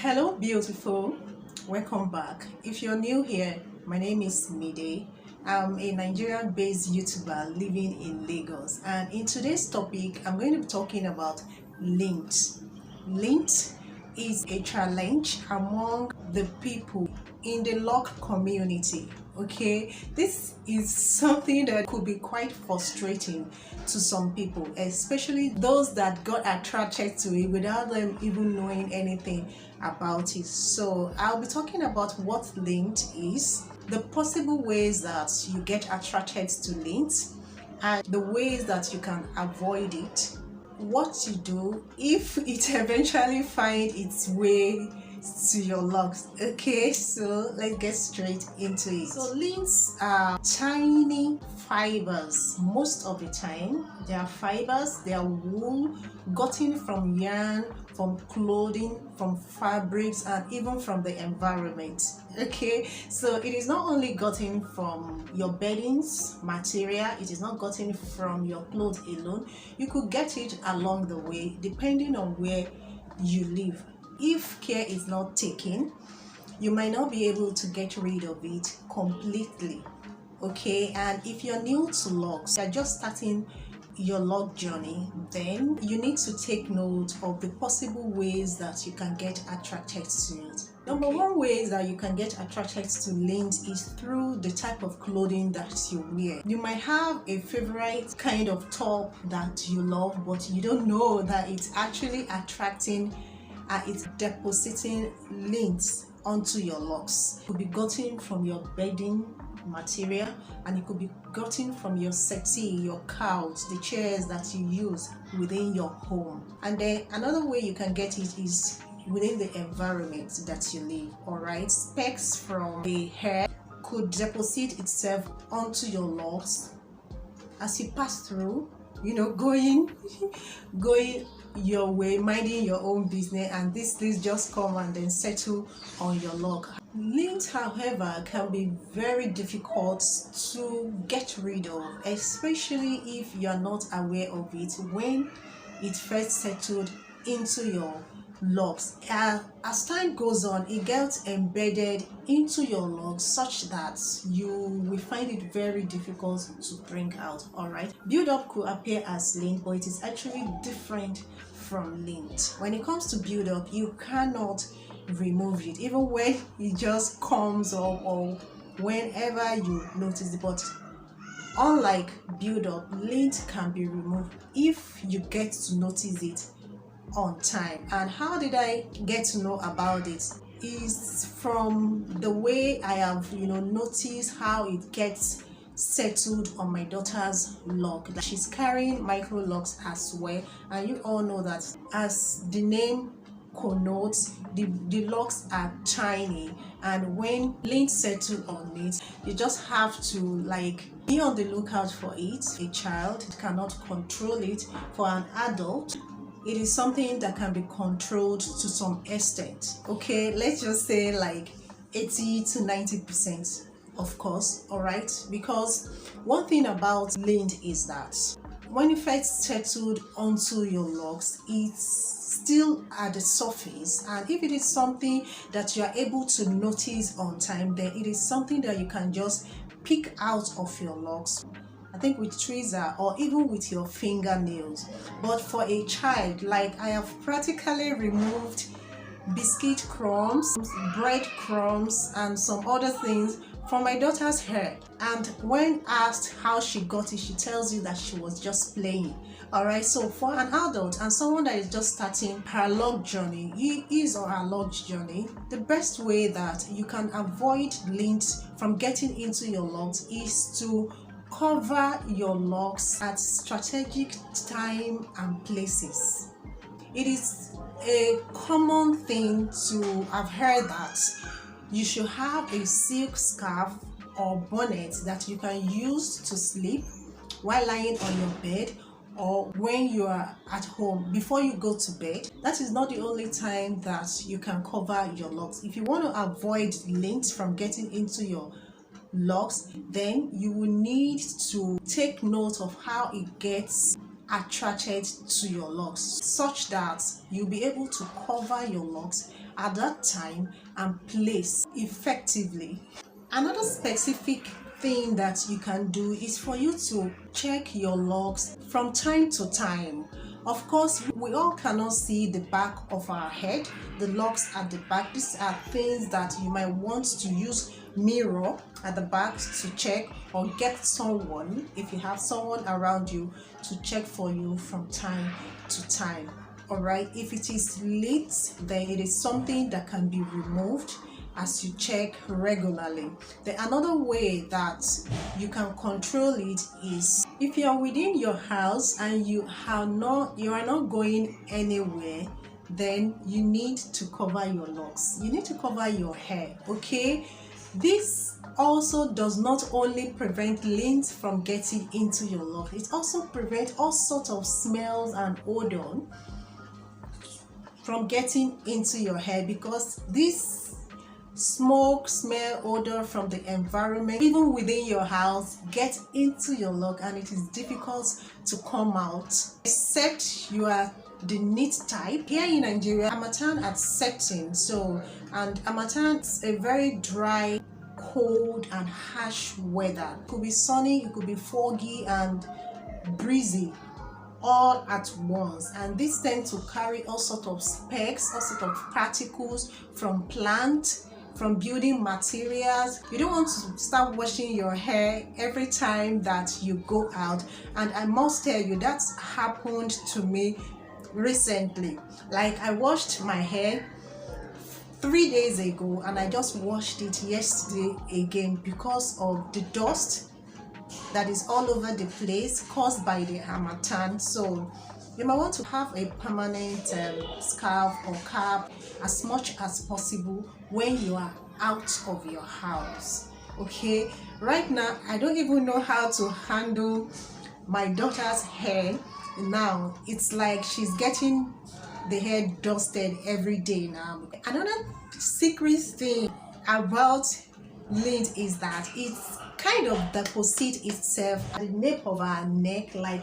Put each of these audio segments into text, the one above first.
Hello beautiful, welcome back. If you're new here, my name is Mide. I'm a Nigerian based YouTuber living in Lagos, and in today's topic I'm going to be talking about Lint. Lint is a challenge among the people in the lock community. Okay, this is something that could be quite frustrating to some people, especially those that got attracted to it without them even knowing anything about it. So I'll be talking about what lint is, the possible ways that you get attracted to lint, and the ways that you can avoid it, what you do if it eventually finds its way to your locks. Okay, so let's get straight into it. So lints are tiny fibers. Most of the time they are fibers, they are wool gotten from yarn, from clothing, from fabrics, and even from the environment. Okay, so it is not only gotten from your beddings material, it is not gotten from your clothes alone. You could get it along the way depending on where you live. If care is not taken, you might not be able to get rid of it completely. Okay, and if you're new to locks, you're just starting your lock journey, then you need to take note of the possible ways that you can get attracted to it. Number one ways that you can get attracted to lint is through the type of clothing that you wear. You might have a favorite kind of top that you love, but you don't know that it's actually attracting it's depositing lint onto your locks. It could be gotten from your bedding material, and it could be gotten from your settee, your couch, the chairs that you use within your home. And then another way you can get it is within the environment that you live. All right, specks from the hair could deposit itself onto your locks as you pass through, going your way, minding your own business, and these things just come and then settle on your lock. Lint, however, can be very difficult to get rid of, especially if you are not aware of it when it first settled into your locks. As time goes on, it gets embedded into your locks such that you will find it very difficult to bring out. All right, build up could appear as lint, but it is actually different from lint. When it comes to build up, you cannot remove it even when it just comes up or whenever you notice it. But unlike build up, lint can be removed if you get to notice it on time. And how did I get to know about it? Is from the way I have noticed how it gets settled on my daughter's lock. She's carrying Microlocs as well, and you all know that as the name connotes, the locks are tiny, and when lint settle on it, you just have to be on the lookout for it. A child cannot control it. For an adult, it is something that can be controlled to some extent. Okay, let's just say 80 to 90%, of course. All right, because one thing about lint is that when it first settled onto your locks, it's still at the surface, and if it is something that you are able to notice on time, then it is something that you can just pick out of your locks, I think with tweezer or even with your fingernails. But for a child, I have practically removed biscuit crumbs, bread crumbs, and some other things from my daughter's hair, and when asked how she got it, she tells you that she was just playing. All right, so for an adult and someone that is just starting her lock journey, his or her lock journey, the best way that you can avoid lint from getting into your locks is to cover your locks at strategic time and places. It is a common thing to have heard that you should have a silk scarf or bonnet that you can use to sleep while lying on your bed, or when you are at home before you go to bed. That is not the only time that you can cover your locks. If you want to avoid lint from getting into your locks, then you will need to take note of how it gets attracted to your locks, such that you'll be able to cover your locks at that time and place effectively. Another specific thing that you can do is for you to check your locks from time to time. Of course, we all cannot see the back of our head, the locks at the back. These are things that you might want to use mirror at the back to check, or get someone, if you have someone around you, to check for you from time to time. All right, if it is lit, then it is something that can be removed as you check regularly. The another way that you can control it is if you are within your house and you are not going anywhere, then you need to cover your locks. You need to cover your hair, okay? This also does not only prevent lint from getting into your lock, it also prevents all sorts of smells and odor from getting into your hair, because this smoke, smell, odor from the environment, even within your house, get into your lock and it is difficult to come out, except you are the neat type. Here in Nigeria, Harmattan are setting, and Harmattan is a very dry, cold and harsh weather. It could be sunny, it could be foggy and breezy all at once, and these tend to carry all sorts of specks, all sorts of particles from plant, from building materials. You don't want to start washing your hair every time that you go out, and I must tell you that's happened to me recently. Like, I washed my hair 3 days ago and I just washed it yesterday again because of the dust that is all over the place caused by the Harmattan. So you might want to have a permanent scarf or cap as much as possible when you are out of your house. Okay, right now I don't even know how to handle my daughter's hair. Now it's like she's getting the hair dusted every day now. Another secret thing about lint is that it's kind of deposit itself at the nape of our neck, like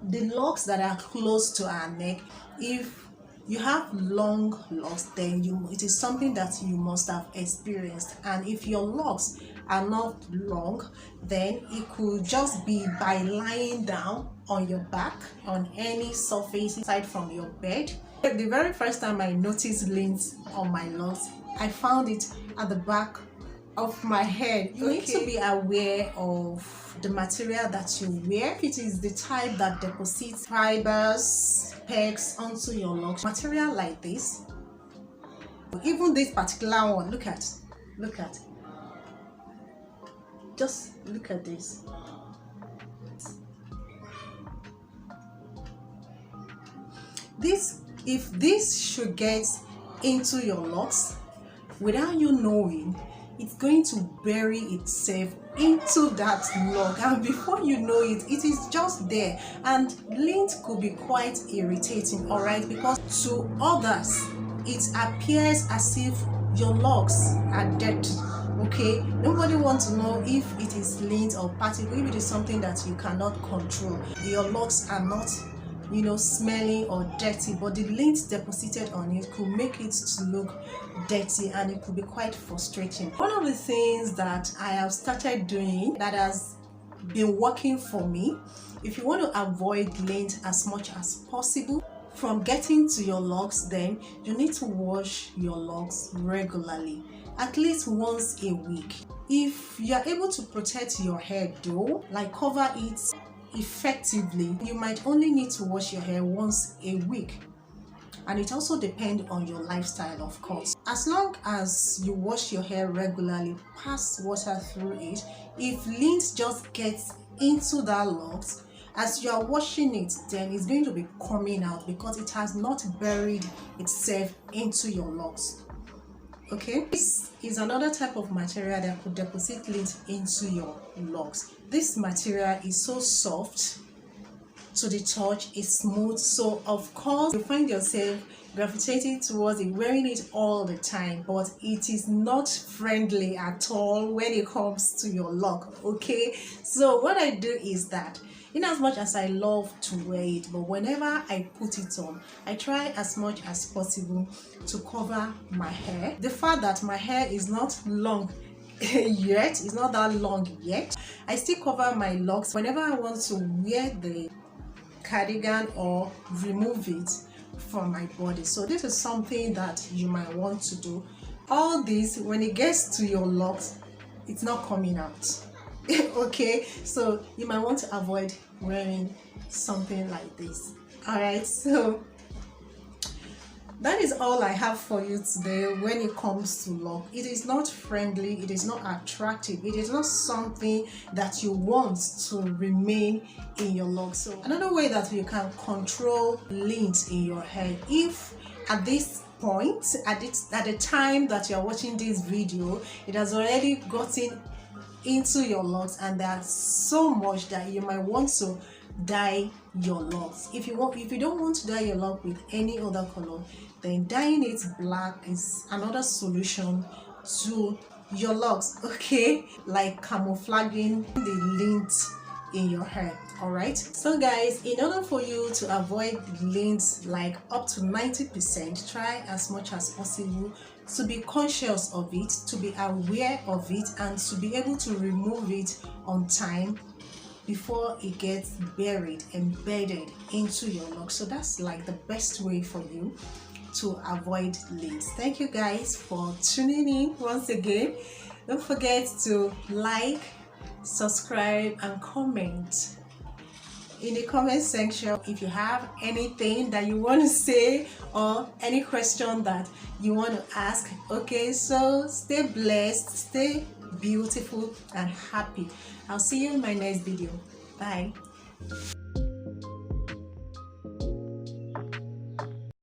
the locks that are close to our neck. If you have long locks, then it is something that you must have experienced. And if your locks are not long, then it could just be by lying down on your back on any surface aside from your bed. The very first time I noticed lint on my locks, I found it at the back of my head. You need to be aware of the material that you wear. If it is the type that deposits fibers, pegs onto your locks, material like this, even this particular one, look at, just look at this. If this should get into your locks without you knowing, it's going to bury itself into that lock, and before you know it, it is just there. And lint could be quite irritating, all right, because to others it appears as if your locks are dirty. Okay, nobody wants to know if it is lint or particle. If it is something that you cannot control, your locks are not smelling or dirty, but the lint deposited on it could make it to look dirty, and it could be quite frustrating. One of the things that I have started doing that has been working for me, if you want to avoid lint as much as possible from getting to your locks, then you need to wash your locks regularly, at least once a week. If you are able to protect your hair though, like cover it effectively, you might only need to wash your hair once a week, and it also depends on your lifestyle, of course. As long as you wash your hair regularly, pass water through it, if lint just gets into that locks as you are washing it, then it's going to be coming out because it has not buried itself into your locks. Okay, this is another type of material that could deposit lint into your locks. This material is so soft to the touch, it's smooth, so of course you find yourself gravitating towards it, wearing it all the time, but it is not friendly at all when it comes to your lock. Okay, so what I do is that In as much as I love to wear it, but whenever I put it on, I try as much as possible to cover my hair. The fact that my hair is not long yet, it's not that long yet, I still cover my locks whenever I want to wear the cardigan or remove it from my body. So this is something that you might want to do. All this, when it gets to your locks, it's not coming out. Okay, so you might want to avoid wearing something like this. All right, so that is all I have for you today when it comes to lock. It is not friendly, it is not attractive, it is not something that you want to remain in your lock. So another way that you can control lint in your hair, if at this point, at the time that you are watching this video, it has already gotten into your locks and there's so much that you might want to dye your locks. If you don't want to dye your lock with any other color, then dyeing it black is another solution to your locks, okay? Like camouflaging the lint in your hair. All right, so guys, in order for you to avoid lint like up to 90%, try as much as possible to be conscious of it, to be aware of it, and to be able to remove it on time before it gets buried, embedded into your lock. So that's like the best way for you to avoid lint. Thank you guys for tuning in once again. Don't forget to like, subscribe, and comment in the comment section if you have anything that you want to say or any question that you want to ask. Okay, so stay blessed, stay beautiful and happy. I'll see you in my next video. Bye.